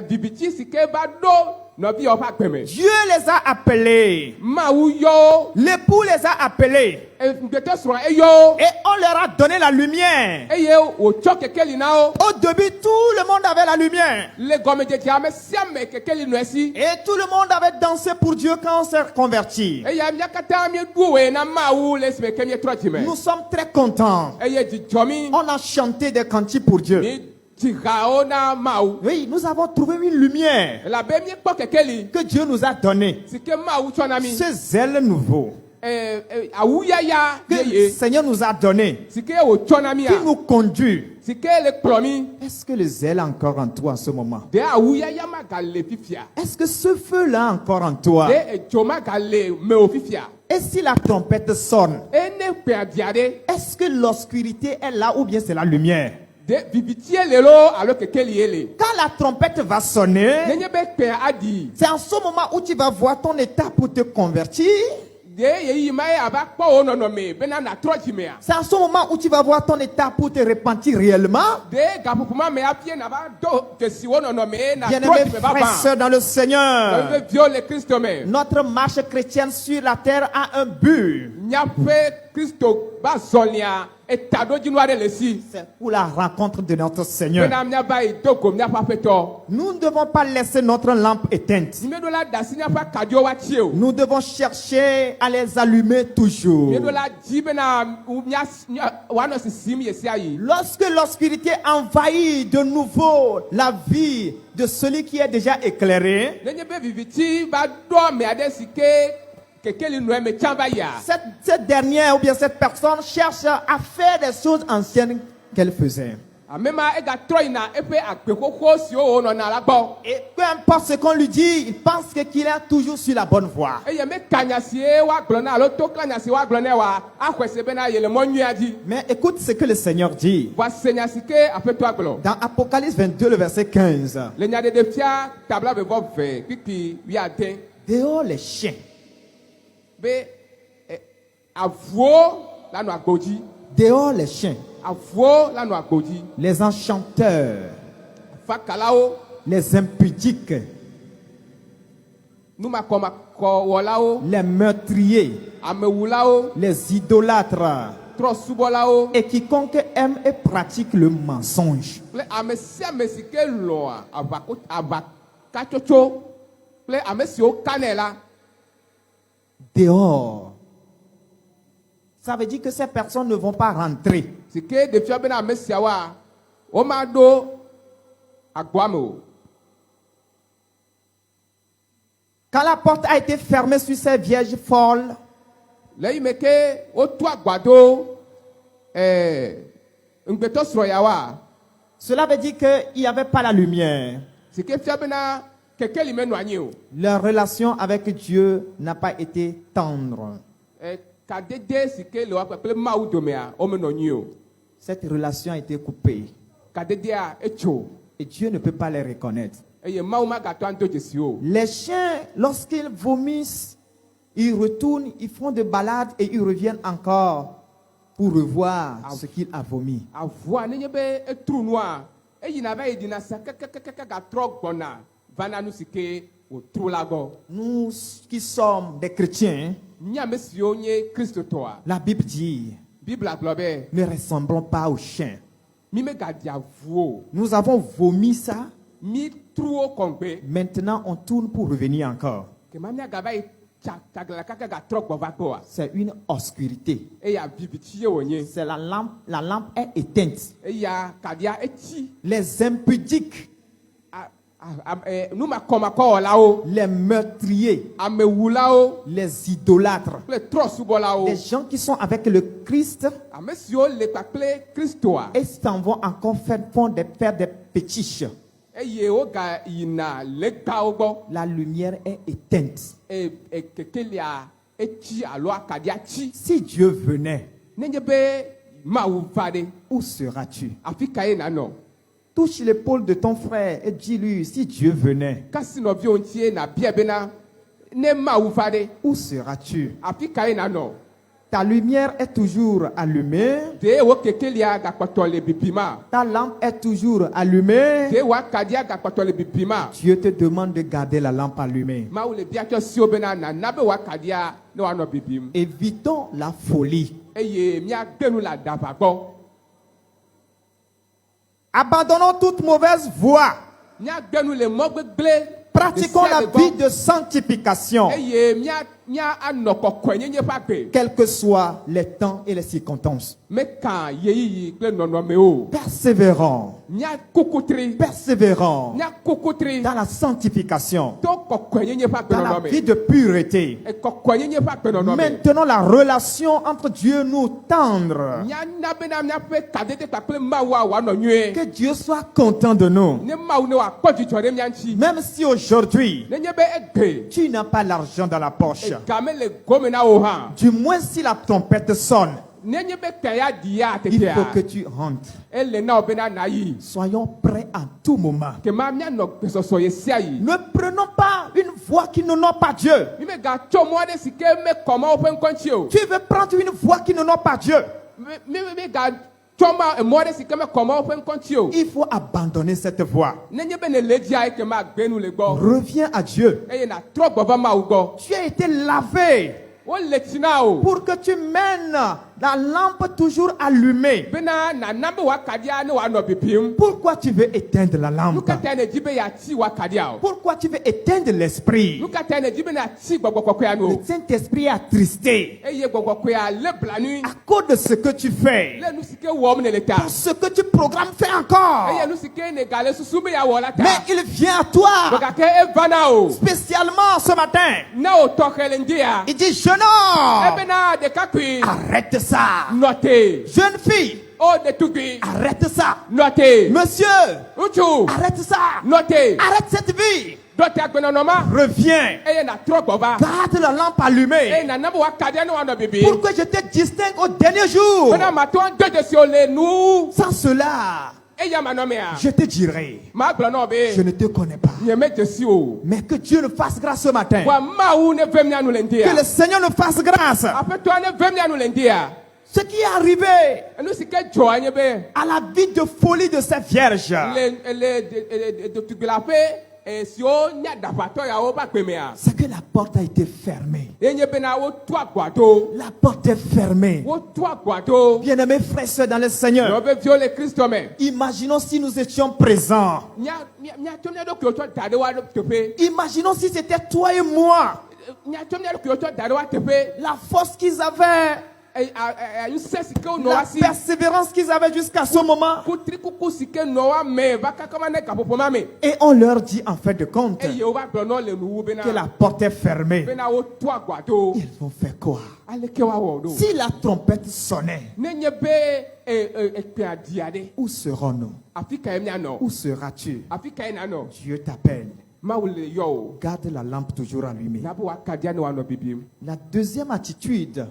viviti si ke va ɖo nɔviyawo ƒe agbe me. Dieu les a appelés. Mawu yɔ L'époux les a appelés. ŋgbetɔ srɔ̃ eyɔ. Et on leur a donné la lumière. Eye wòtsɔ kekeli na wo. Au début, tout le monde avait la lumière. Le gɔmedzedze ame sia ame kekeli nɔ esi. Et tout le monde avait dansé pour Dieu quand on s'est converti. Eya mía katã míeɖu woe na Mawu le esime ke míetrɔ dzime. Nous sommes très contents. Eye dzidzɔ mi. On a chanté des cantiques pour Dieu. Mi dzi hawo na Mawu. Oui, nous avons trouvé une lumière Elabe míekpɔ kekeli que Dieu nous a donnée. si ke Mawu tsɔ na mi. Ce zèle nouveau Awuyaya que le yeye Seigneur nous a donné, si ke wòtsɔ na mia. qui nous conduit. Si ke le kplɔ mi. Est-ce que le zèle est encore en toi en ce moment? De awuyaya magale fifia. Est-ce que ce feu-là est encore en toi? De edzo magale mewò fifia. Et si la trompette sonne, Ene kpea dia ɖe. est-ce que l'obscurité est là ou bien c'est la lumière? De vivitie le lo alo kekeli ye le. Quand la trompette va sonner, Nenye be kpea adi. c'est en ce moment où tu vas voir ton état pour te convertir. C'est à ce moment où tu vas voir ton état pour te repentir réellement. Bien-aimés frères et sœurs dans le Seigneur, notre marche chrétienne sur la terre a un but. C'est pour la rencontre de notre Seigneur. Nous ne devons pas laisser notre lampe éteinte. Nous devons chercher à les allumer toujours. Lorsque l'obscurité envahit de nouveau la vie de celui qui est déjà éclairé, cette dernière ou bien cette personne cherche à faire des choses anciennes qu'elle faisait. Et peu importe ce qu'on lui dit, il pense qu'il est toujours sur la bonne voie. Mais écoute ce que le Seigneur dit. Dans Apocalypse 22, le verset 15. Dehors les chiens. Dehors les chiens. Les enchanteurs. Les impudiques. Les meurtriers. Les idolâtres. Et quiconque aime et pratique le mensonge. Dehors. Ça veut dire que ces personnes ne vont pas rentrer. Quand la porte a été fermée sur ces vierges folles, cela veut dire qu'il n'y avait pas la lumière. Leur relation avec Dieu n'a pas été tendre. Cette relation a été coupée. Et Dieu ne peut pas les reconnaître. Les chiens, lorsqu'ils vomissent, ils retournent, ils font des balades et ils reviennent encore pour revoir ce qu'il a vomi. Nous qui sommes des chrétiens, la Bible dit, ne ressemblons pas aux chiens. Nous avons vomi ça. Maintenant, on tourne pour revenir encore. C'est une obscurité. C'est la lampe est éteinte. Les impudiques, les meurtriers, les idolâtres, les gens qui sont avec le Christ et s'en vont encore faire des pétiches. La lumière est éteinte. Si Dieu venait, où seras-tu? Touche l'épaule de ton frère et dis-lui, si Dieu venait, où seras-tu? Ta lumière est toujours allumée. Ta lampe est toujours allumée. Dieu te demande de garder la lampe allumée. Évitons la folie. Abandonnons toute mauvaise voie. Pratiquons la vie de sanctification. Quels que soient les temps et les circonstances. Persévérons. Persévérons dans la sanctification, dans la vie de pureté. Maintenant, la relation entre Dieu nous tendre. Que Dieu soit content de nous. Même si aujourd'hui, tu n'as pas l'argent dans la poche. Du moins si la trompette sonne, nenye be kaya dia Il faut que tetea tu rentres. ele na obena na yi Soyons prêts à tout moment. ke ma mia no pesoso ye sia yi Ne prenons pas une voie qui n'honore pas Dieu. mi me ga tso mo de sike me koma open konchi o Tu veux prendre une voie qui n'honore pas Dieu. me ga tso ma mo de sike me koma open konchi o Il faut abandonner cette voie. nenye be ne le dia ke ma gbenu le gbo Reviens à Dieu. eye na tro gbo ba ma u gbo Tu as été lavé o le tina o pour que tu mènes la lampe toujours allumée. bena na nambe wa kadia ne wa no bipim Pourquoi tu veux éteindre la lampe? luka tane jibe ya ti wa kadia o Pourquoi tu veux éteindre l'esprit? luka tane jibe na ti gbogbokko ya Le no Saint-Esprit est attristé eye gbogbokko ya le blanu à cause de ce que tu fais. le nu sike wo me ne le ta Pour ce que tu programmes, fais encore. eye nu sike ne gale susu be ya wo la ta Mais il vient à toi, doka ke e vana o spécialement ce matin. na o tokele ndia Il dit, jeune homme, ebe na de kakui arrête ça. note Jeune fille, o de tugui arrête ça. note Monsieur, uchu arrête ça. note Arrête cette vie. dote agbenonoma Reviens. eye na tro gboba Garde la lampe allumée. eye na nambe wa kadia ne wa no bibi Pour que je te distingue au dernier jour. bena ma to de si o le nu Sans cela, eye ma no me a je te dirai, ma gblɔ no be je ne te connais pas. nye me desi o Mais que Dieu nous fasse grâce ce matin. wa mawu ne vem nya nu le Que ndia le Seigneur nous fasse grâce. apeto ne vem nya nu le ndia Ce qui est arrivé enu sike dzo anye be à la vie de folie de ces vierges, le de tugila pe si o nya dapato ya o ba gbemea c'est que la porte a été fermée. enye be na wo to agbado La porte est fermée. wo to agbado Bien-aimés frères et sœurs dans le no Seigneur, be viole Kristo me imaginons si nous étions présents. nya to nya do kyo to dade wa tepe Imaginons si c'était toi et moi. nya to nya do kyo to dade wa tepe La force qu'ils avaient, une sesike o no la asi persévérance qu'ils avaient jusqu'à ce moment. kutri kuku sike no wa me ba kakama ne kapopo ma me Et on leur dit en fait de compte eye o ba gblɔ no le nuwu bena que la porte est fermée. bena wo to agbado Ils vont faire quoi? aleke wa wɔ do Si la trompette sonnait, ne nye be ekpe adia de où serons-nous? afi ka ye mianɔ Où seras-tu? afi ka ye nanɔ Dieu t'appelle. mawu le yɔ o Garde la lampe toujours allumée. nabe wa kadia ne wa nɔ bibim La deuxième attitude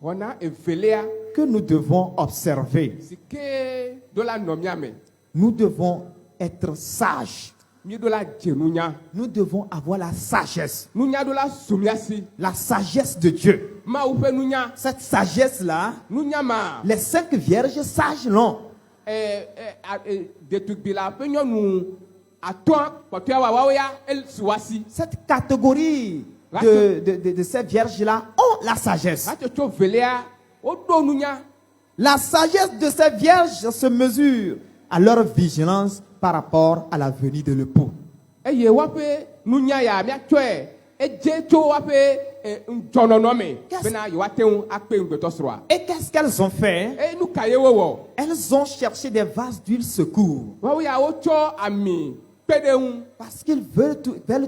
wɔna evelia que nous devons observer, sike do la nɔ miame nous devons être sages. mi do la dze nunya Nous devons avoir la sagesse. nunya do la sumiasi La sagesse de Dieu. mawu ƒe nunya Cette sagesse-là, nunya ma les 5 vierges sages l'ont. detugbi la ƒe nyɔnu atɔ̃ kpɔtɔe wawo ya esi wasi Cette catégorie de ces vierges-là ont la sagesse. hatsotso velia woɖo nunya La sagesse de ces vierges se mesure à leur vigilance par rapport à la venue de l'époux. eye woaƒe nunya ya miatsɔe edze tso woaƒe ŋdzɔnɔnɔ me bena yewoate ŋu akpe ŋgbetɔ srɔ̃a Et qu'est-ce qu'elles ont fait? eye nu ka ye wowɔ Elles ont cherché des vases d'huile secours. woawo ya wotsɔ ami kpe ɖe ŋu Parce qu'ils veulent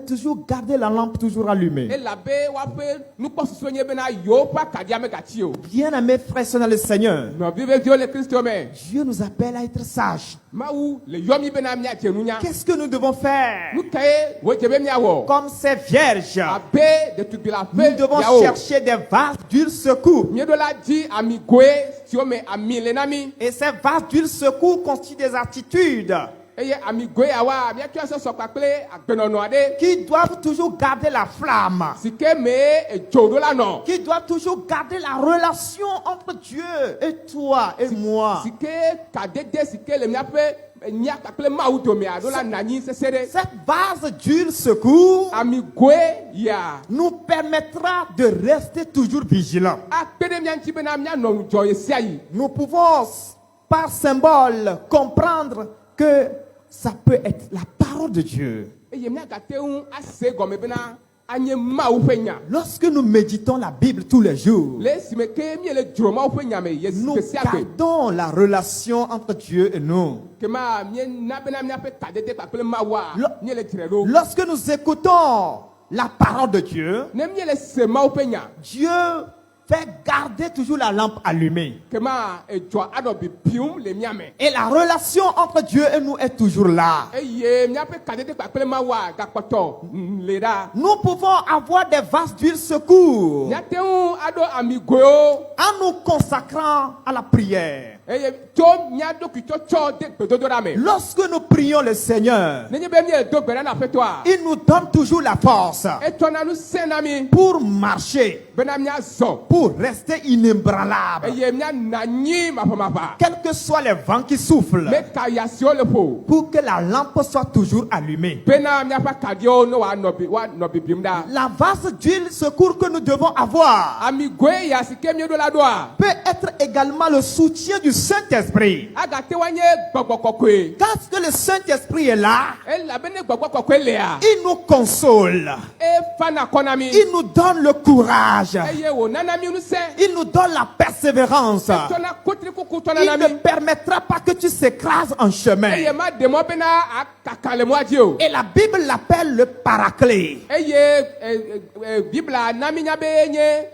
toujours garder la lampe toujours allumée. elabe woaƒe nukpɔsusu nye bena yewoƒe akaɖia megatsi o Bien-aimés frères et sœurs dans le Seigneur, nɔvi veviwo le Kristo me Dieu nous appelle à être sages. mawu le yɔ mi bena miadze nunya Qu'est-ce que nous devons faire? nu ka ye wodze be miawɔ Comme ces vierges, abe detugbi la nous ƒe devons yawo chercher des vases d'huile secours. mieɖo la di amigoe siwo me ami le na mi Et ces vases d'huile secours constituent des attitudes eye amigoe yawoa miatsɔ sɔsɔ kpakple agbenɔnɔ aɖe qui doivent toujours garder la flamme, si ke me edzo ɖo la nɔ qui doivent toujours garder la relation entre Dieu et toi et moi. si ke kadede si ke le miaƒe nya kpakple mawu domea ɖo la nanyi sese ɖe Cette vase d'huile secours amigoe ya nous permettra de rester toujours vigilants. akpe ɖe mia ŋuti bena mianɔ ŋudzɔ ye sia yi Nous pouvons, par symbole, comprendre que ça peut être la parole de Dieu. eye miagate ŋu ase gɔme bena anye mawu ƒe nya Lorsque nous méditons la Bible tous les jours, le esime ke miele dzro mawu ƒe nya me ye nous gbe sia gbe gardons la relation entre Dieu et nous. kema miena bena miaƒe kadede kpakple mawua Lo- miele dzre ɖo Lorsque nous écoutons la parole de Dieu, ne miele se mawu ƒe nya Dieu fait garder toujours la lampe allumée. kema edzɔ anɔ bibium le mía me. Et la relation entre Dieu et nous est toujours là. eye míaƒe kadede kpakple mawa gakpɔtɔ le ɖa. Nous pouvons avoir des vases d'huile secours míate ŋu aɖo amigoewo en nous consacrant à la prière. eye tso mía ɖokui tsɔtsɔ de gbedodoɖa me. Lorsque nous prions le Seigneur, nenye be míedo gbe ɖa na aƒetɔa. il nous donne toujours la force etsɔna nu se na mi pour marcher, bena míazɔ. pour rester inébranlable. eye míana anyi maƒamaƒa. Quels que soient les vents qui soufflent, meka ya siwo le ƒo. pour que la lampe soit toujours allumée. bena míaƒe kaɖiwo ne woanɔ bibim ɖa. La vase d'huile secours que nous devons avoir amigoe ya si ke míeɖo la ɖoa. peut être également le soutien du Saint-Esprit. agate wa nye gbɔgbɔ kɔkɔe. Parce que le Saint-Esprit est là, elabene gbɔgbɔ kɔkɔe lea. il nous console, efana kɔ na mi. il nous donne le courage, eye wònana mi ŋusẽ. il nous donne la persévérance. tɔna kotrikuku tɔna Il na ne mi. permettra pas que tu s'écrases en chemin. eye ma de mɔ bena akaka le mɔa dzi o. Et la Bible l'appelle le paraclet. eye bibla na mi nya be nye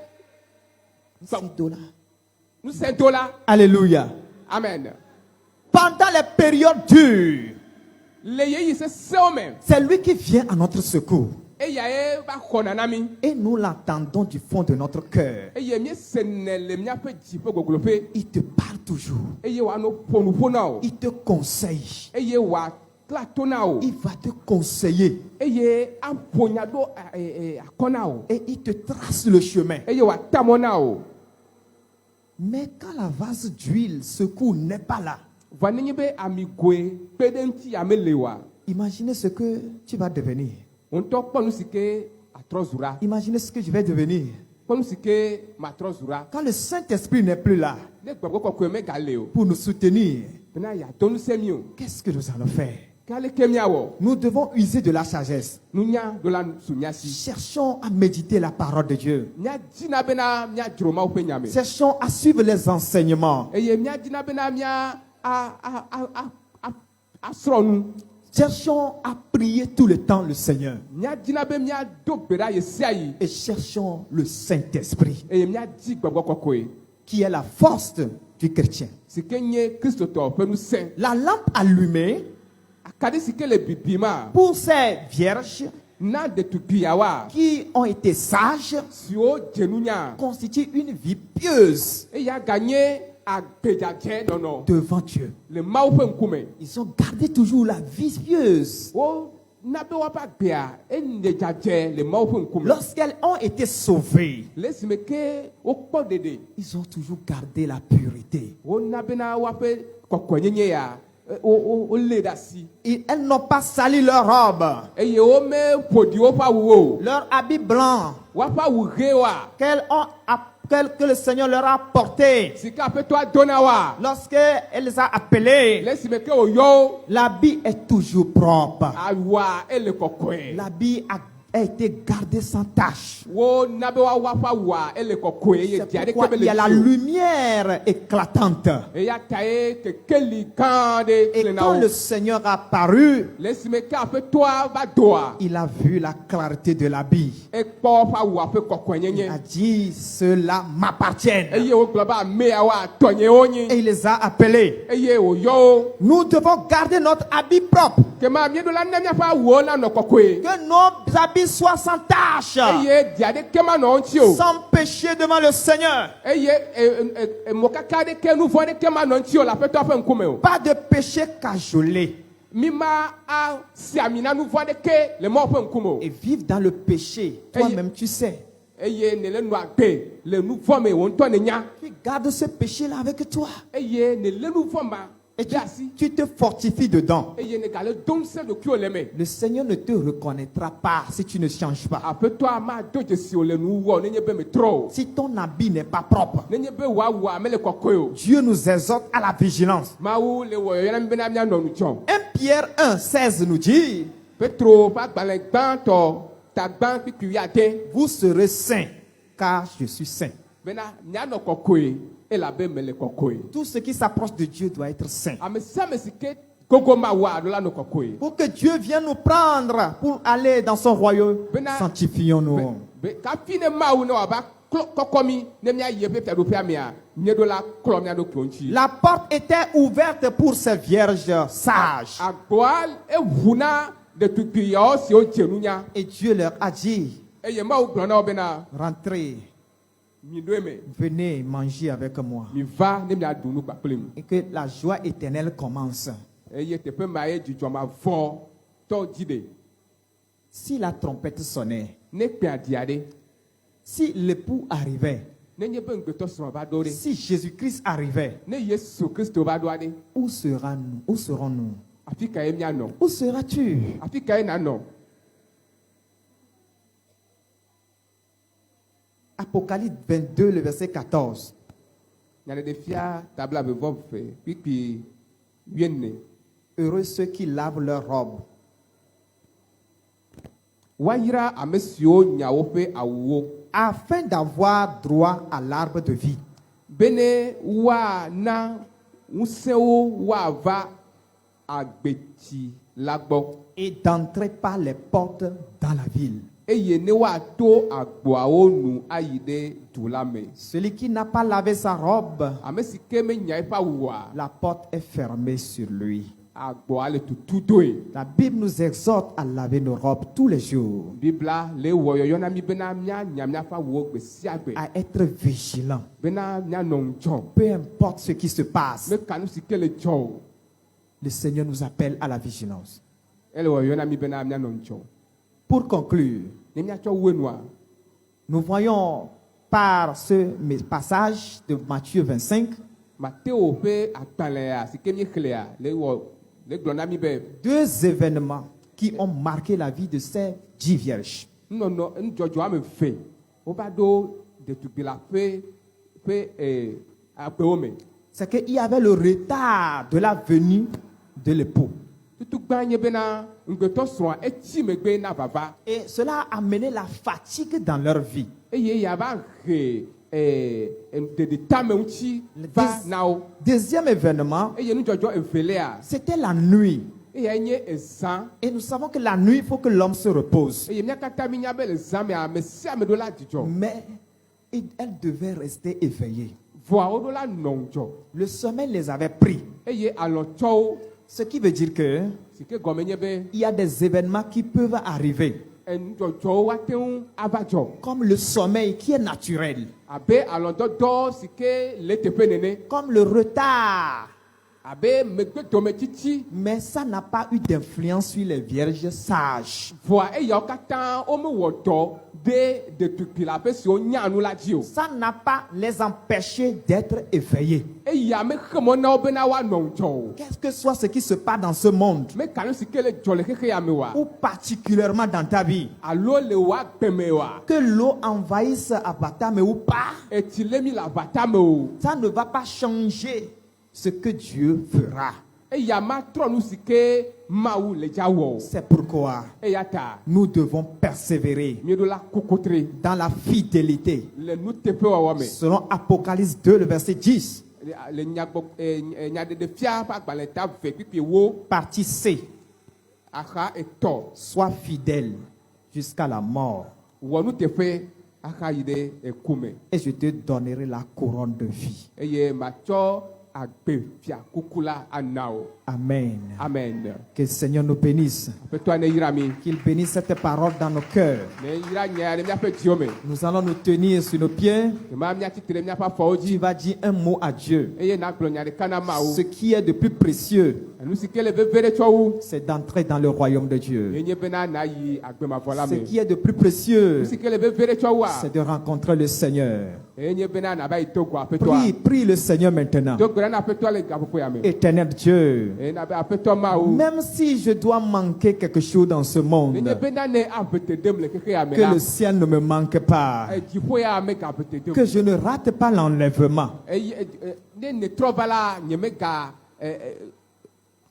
nusẽdola. Alléluia. amen. Pendant les périodes dures, le yeyi sesẽwo me. c'est lui qui vient à notre secours. eya ye va xɔna na mi. Et nous l'entendons du fond de notre cœur. eye míesene le míaƒe dziƒe gogloƒe. Il te parle toujours. eye wòanɔ ƒonuƒo na o. Il te conseille. eye wòakla to na o. Il va te conseiller. eye aƒo nya ɖo akɔ na o. Et il te trace le chemin. eye wòata mɔ na o. Mais quand la vase d'huile secours n'est pas là, va nenye be amigoe kpe ɖe ŋuti ame le wa. imaginez ce que tu vas devenir. ŋutɔ kpɔ nu si ke atrɔ zu ɖa. Imaginez ce que je vais devenir. kpɔ nu si ke matrɔ zu ɖa. Quand le Saint-Esprit n'est plus là ne gbɔgbɔ kɔkɔe megale o. pour nous soutenir, bena yeato nu se mi o. qu'est-ce que nous allons faire? k'ale ke míawɔ. Nous devons user de la sagesse. nunya ɖo la su mía si. Cherchons à méditer la parole de Dieu. míadzina bena míadzro Mawu ƒe nya me. Cherchons à suivre les enseignements. eye míadzina bena asrɔ̃ nu. Cherchons à prier tout le temps le Seigneur. míadzina be míado gbe ɖa ye sia yi. Et cherchons le Saint-Esprit, eye míadi gbɔgbɔ kɔkɔe. qui est la force du chrétien. si ke nye kristotɔ ƒe ŋusẽ. La lampe allumée akaɖi si ke le bibima. pour ces vierges na ɖetugbiawoa. qui ont été sages siwo dze nunya. constitue une vie pieuse eya ganye agbedzadze nɔnɔ. devant Dieu. le Mawu ƒe ŋkume. Ils ont gardé toujours la vie pieuse. wo na be woaƒe agbea ene dzadze le Mawu ƒe ŋkume. Lorsqu'elles ont été sauvées, le esime ke wokpɔ ɖeɖe. ils ont toujours gardé la pureté. wona bena woaƒe kɔkɔenyenye ya wolée ɖe asi. Elles n'ont pas sali leur robe, eye wome ƒo ɖi woƒe awuwo o. leur habit blanc woaƒe awu ʋewoa. que le Seigneur leur a porté. si ke aƒetɔa do na woa. Lorsqu'elle les a appelés, le esime ke wòyɔ wo. l'habit est toujours propre. awua ele kɔkɔe. L'habit a été gardé sans tache. wo na be woawɔ ƒe awua ele kɔkɔe eye C'est dia ɖeke pourquoi be il y a le la dzi o. lumière éclatante. eya ta ye kekeli gã ɖe Et le na quand wo. le Seigneur a apparu, le esime ke aƒetɔa va doa. il a vu la clarté de l'habit. ekpɔ ƒe awua ƒe Il a kɔkɔenyenye. dit, cela m'appartient. eye wogblɔ be ameawoa tɔnyewo Et nyi. il les a appelés. eye wòyɔ wo. Nous devons garder notre habit propre. kema míeɖo la ne míaƒe awuwo la nɔ kɔkɔe. Que nos habits soient sans tache, eye dia ɖeke ma nɔ ŋuti o. sans péché devant le Seigneur. eye mɔkaka ɖeke nu vɔ̃ ɖeke ma nɔ ŋuti o le aƒetɔa ƒe ŋkume o. Pas de péché cajolé. mima asi ami na nu vɔ̃ ɖeke le Mawu ƒe ŋkume o. Et vivre dans le péché, toi-même tu sais. eye ne le nu agbe le nu vɔ̃ me wò ŋutɔ ne nya. Tu gardes ce péché-là avec toi. eye ne le nu vɔ̃ ma Et ɖe asi. tu te fortifies dedans. eye ne gale do ŋusẽ ɖokuiwo le me. Le Seigneur ne te reconnaîtra pas si tu ne changes pas. aƒetɔa mado dzesi o le nu wɔ nenye be metrɔ o. Si ton habit n'est pas propre. nenye be wò awua mele kɔkɔe o. Dieu nous exhorte à la vigilance. Mawu le wɔyɔ na mi bena míanɔ nu tsɔm. 1 Pierre 1,16 nous dit, Petro ƒe agbalẽ gbãtɔ tagbã kpikpi ade. vous serez saints, car je suis saint. bena míanɔ kɔkɔe elabe mele kɔkɔe. Tout ce qui s'approche de Dieu doit être saint. ame sia ame si ke gogo ma wa alo la nɔ kɔkɔe. Pour que Dieu vienne nous prendre pour aller dans son royaume, Bena- sanctifions-nous. kafi ne Mawu ne wòava kɔkɔ mi ne mia yie pe fiaɖoƒea mea mieɖo la klɔ mia ɖokuiwo ŋuti. La porte était ouverte pour ces vierges sages. Agboa eʋu na ɖetugbui yawo siwo dze nunya. Et Dieu leur a dit, Eye Mawu gblɔ na wo bena rentrez, mi ɖo eme, venez manger avec moi. mi va ne mia ɖu nu kpakplim. Et que la joie éternelle commence. Eye teƒe ma ye dzidzɔmavɔ tɔ dzi ɖe. Si la trompette sonnait, Ne kpea dia ɖe, si l'époux arrivait, nenye be ŋgbetɔ srɔ̃ va ɖo ɖe, si Jésus-Christ arrivait, ne Yesu Kristo va ɖoa ɖe, où serons-nous? Où serons-nous? afi ka ye mianɔ? Où seras-tu? Afi ka ye nanɔ? Apocalypse 22, le verset 14. Nyaɖeɖefia tabla vevɔ ve kpikpi 14. Heureux ceux qui lavent leurs robes, Woayra ame siwo nya woƒe awuwo afin d'avoir droit à l'arbre de vie. bene woana ŋusẽwo woava agbetsi la gbɔ Et d'entrer par les portes dans la ville. eye ne woato agboawo nu ayi ɖe du la me. Celui qui n'a pas lavé sa robe, Ame si ke menya eƒe awua, la porte est fermée sur lui. agboa le tutu toe. La Bible nous exhorte à laver nos robes tous les jours, Bibla le wɔ yɔyɔ na mi bena mianya miaƒe awuwo gbe sia gbe, à être vigilant. bena mianɔ ŋudzɔ. Peu importe ce qui se passe, Meka nu si ke le dzɔ o. le Seigneur nous appelle à la vigilance. Ele wɔ yɔyɔ na mi bena mianɔ ŋudzɔ. Pour conclure, Ne miatsɔ wu enua, nous voyons par ce passage de Matthieu 25 Mateo ƒe agbalẽa si ke miexlẽa le gblɔ na mi be deux événements qui ont marqué la vie de ces 10 vierges. nudzɔdzɔ ame eve wova ɖo ɖetugbui la ƒe agbewo me. C'est qu'il y avait le retard de la venue de l'époux. Tutugbã nye bena ŋgbetɔ srɔ̃a etsi megbe na vava Et cela a amené la fatigue dans leur vie. eye yava he ɖeɖitame ŋuti va na wo. Deuxième événement, Eye nudzɔdzɔ evelia c'était la nuit. eyae nye ezã. Et nous savons que la nuit, il faut que l'homme se repose. Eye mía katã minya be le zã mea ame sia ame ɖo la dzidzɔ. Mais elle devait rester éveillée. Vɔa woɖo la nɔ ŋudzɔ Le sommeil les avait pris. eye alɔ tsɔ wo Ce qui veut dire que si ke gɔme nye be il y a des événements qui peuvent arriver, nudzɔdzɔwo woate ŋu ava dzɔ. comme le sommeil qui est naturel, Abe alɔdɔdɔ si ke le teƒe nene, comme le retard. abe megbedɔmetsitsi. Mais ça n'a pas eu d'influence sur les vierges sages. Vɔa eyawo katã womewɔ dɔ ɖe ɖetugbui la ƒe siwo nya nu la dzi o. Ça n'a pas les empêché d'être éveillés. Eya mexe mɔ na wo bena woanɔ ŋudzɔ o. Qu'est-ce que soit ce qui se passe dans ce monde, Meka nu si ke le dzɔ le xexea me wa ou particulièrement dans ta vie, alo le wo agbeme wa. que l'eau envahisse Abatame ou pas, Etsi le mi le abata me o. ça ne va pas changer ce que Dieu fera. Eya matrɔ nu si ke Mawu le dza wɔ o. C'est pourquoi Eya ta nous devons persévérer mieɖo la kokotre dans la fidélité. le nuteƒewɔwɔ me. Selon Apocalypse 2, le verset 10, Le nyaɖeɖefia ƒe agbalẽ ta ve kpikpi wo partie C, axa etɔ sois fidèle jusqu'à la mort, wɔ nuteƒe axa yi ɖe eku me et je te donnerai la couronne de vie. eye matsɔ agbe fia kuku la ana wo. Amen. Amen. Que le Seigneur nous bénisse, Aƒetɔa ne yra mi. qu'il bénisse cette parole dans nos cœurs. Ne yra nya ɖe míaƒe dziwo me. Nous allons nous tenir sur nos pieds. Ema míatsitre ɖe míaƒe afɔwo Tu dzi vas dire un mot à Dieu. eye nagblɔ nya ɖeka na Mawu. Ce qui est de plus précieux, Nu si ke le veve ɖe tsɔ wu c'est d'entrer dans le royaume de Dieu. enye bena nayi agbemavɔ la Ce me. qui est de plus précieux, Nu si ke le veve ɖe tsɔ wua c'est de rencontrer le Seigneur. enye bena nava yi do go Prie, aƒetɔa. prie le Seigneur maintenant. Do gbe ɖa na aƒetɔa le gaƒoƒoa me. Éternel Dieu, Eye na be aƒetɔ Mawu. même si je dois manquer quelque chose dans ce monde, Nenye bena ne avete dem le xexea me que la. le ciel ne me manque pas, Dziƒo ya me gavete dem. que je ne rate pas l'enlèvement, Ne ne trɔ va la nye mega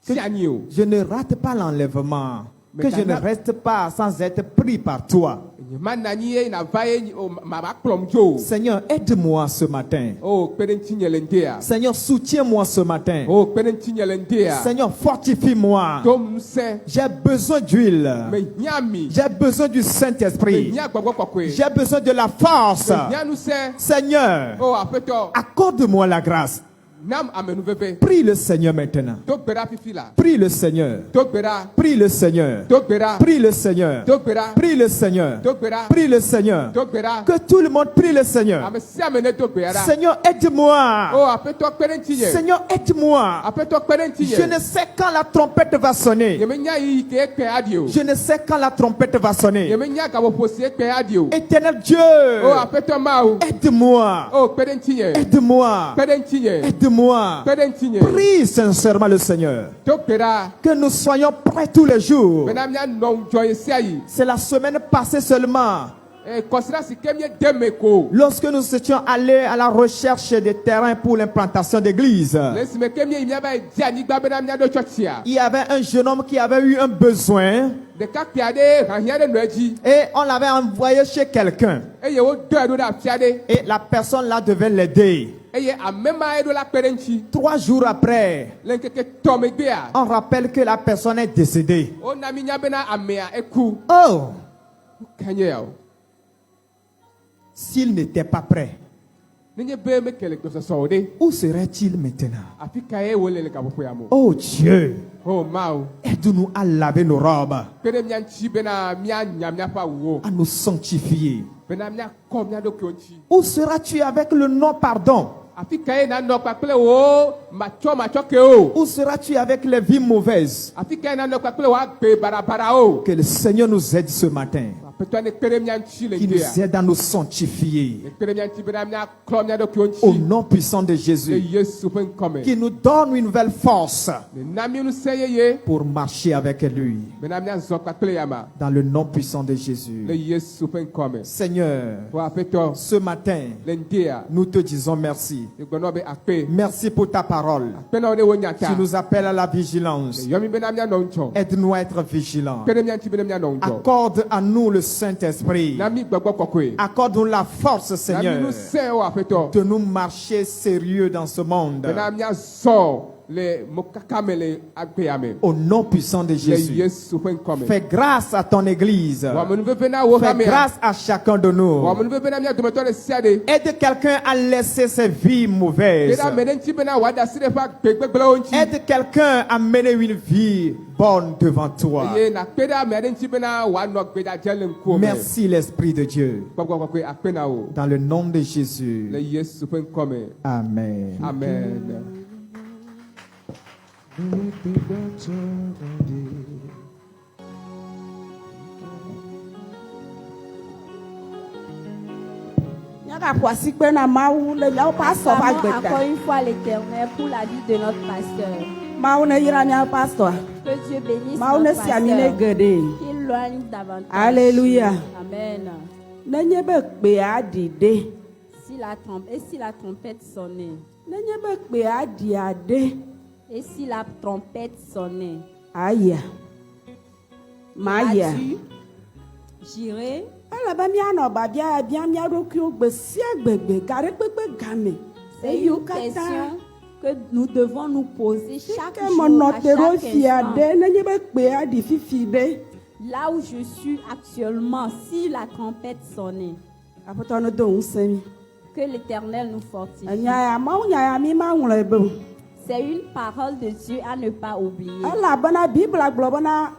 siani o. je ne rate pas l'enlèvement, que je ne reste pas sans être pris par toi. Manani ye na vaye o mama klom jo. Seigneur, aide-moi ce matin. Oh, pedenti nyelendea. Seigneur, soutiens-moi ce matin. Oh, pedenti nyelendea. Seigneur, fortifie-moi. Tom se. J'ai besoin d'huile. Me nyami. J'ai besoin du Me Saint-Esprit. nya gbagbo kokwe. J'ai besoin de la force. Me nya nous se. Seigneur, Oh, apeto. accorde-moi la grâce. Nam amenu veve. Prie le Seigneur maintenant. Dogbera fifila. Prie le Seigneur. Dogbera. Prie le Seigneur. Dogbera. Prie le Seigneur. Dogbera. Prie le Seigneur. Dogbera. Prie le Seigneur. Dogbera. Que tout le monde prie le Seigneur. Ame si amene dogbera. Seigneur, aide-moi. Oh, apeto pedenti ye. Seigneur, aide-moi. Apeto pedenti ye. Je ne sais quand la trompette va sonner. Yeme nya yi ke pe adio. Je ne sais quand la trompette va sonner. Yeme nya gabo posi pe adio. Éternel Dieu, Oh, apeto mau. aide-moi. Oh, pedenti ye. Aide-moi. Pedenti ye. Aide-moi. Pedenti ye. Prie sincèrement le Seigneur. Dogbera. Que nous soyons prêts tous les jours. Benam nya non joye siayi. C'est la semaine passée seulement. Considère si kemie demeko. Lorsque nous étions allés à la recherche des terrains pour l'implantation d'église, Laisse me kemie imia ba di anigba benam nya do churchia. il y avait un jeune homme qui avait eu un besoin De ka piade hanya de noji. et on l'avait envoyé chez quelqu'un. Eye wo do do da piade. Et la personne là devait l'aider. Eye amema edo la pedenti. 3 jours après, Lenkeke tomebea. on rappelle que la personne est décédée. O na mi nya bena amea eku. Oh, Kanya o. s'il n'était pas prêt, Nenye be me kele to so de. où serait-il maintenant? Afika e wole le kabo poyamo. Oh Dieu, Oh mao. aide-nous à laver nos robes, Pede mia nchi bena mia nyamia pa wo. à nous sanctifier. Bena mia kom mia do kionchi. Où seras-tu avec le non-pardon? Afika e na no pa pele wo macho ke o. Où seras-tu avec les vies mauvaises? Afika e na no pa pele wa gbe barabara o. Que le Seigneur nous aide ce matin, Apeto ne pede mia nchi le qu'il dia. nous aide à nous sanctifier. Pede mia nchi bena mia klom mia do Au kionchi. nom puissant de Le Jésus, Yesu pen come. qu'il nous donne une nouvelle force Ne nami nu seye ye. pour marcher avec lui. Bena mia zo pa pele yama. Dans le nom puissant de Le Jésus. Yesu pen come. Seigneur, Wa apeto ce matin, le ndia. nous te disons merci. Igbono be akpe. Merci pour ta parole. Pena one wo nyata. Tu nous appelles à la vigilance. Yomi bena mia no ncho. Aide-nous à être vigilants. Pede mia nchi bena mia no ncho. Accorde à nous le Saint-Esprit. Nami gbagbo kokwe. Accorde-nous la force, Nami Seigneur, nu se o apeto. de nous marcher sérieux dans ce monde. Bena mia zo le mokakamele akpeyame. Au nom puissant de Le Jésus. Yesu pen come. Fais grâce à ton Église. Wa menu bena wo Fais hamea. grâce à chacun de Wa nous. menu bena mia dometo le siade. Aide quelqu'un à laisser ses vies mauvaises. Bena menenchi bena wada sire pa gbegbegbelo nchi. Aide quelqu'un à mener une vie bonne devant toi. Ye na peda menenchi bena wa no gbeda jelen ko. Merci l'Esprit de Dieu. Gbagbo kokwe akpena o. Dans le nom de Le Jésus. Yesu pen come. Amen. Amen. Nyaka poasi kpe na mawu le miawo pastor va Acclamons gbeda. encore une fois l'Éternel pour la vie de notre pasteur. Mawu ne yira miawo pastor. Que Dieu bénisse Mawu ne notre si ami ne pasteur. geɖe. Qu'il loigne davantage. Alléluia. Amen. Nenye be kpea ɖiɖe. Si la trompette sonnait. Nenye be kpea ɖi aɖe. Et si la trompette sonnait. Aya. Maya. Iras-tu? J'irai. Ele be mianɔ babia bia mia ɖokuiwo gbe sia gbegbe gaɖe kpekpe game. C'est Eyiwo une katã. question que nous devons nous poser chaque Ke jour, menɔ à te ɖo chaque fia instant. ɖe nenye be kpea ɖi fifi ɖe. Là où je suis actuellement, si la trompette sonnait, Aƒetɔ no do ŋusẽ mi. que l'Éternel nous fortifie. Enya ya mawu nya ya mi ma ŋlɔe be o. C'est une parole de Dieu à ne pas oublier. Elabena Biblia gblɔ bena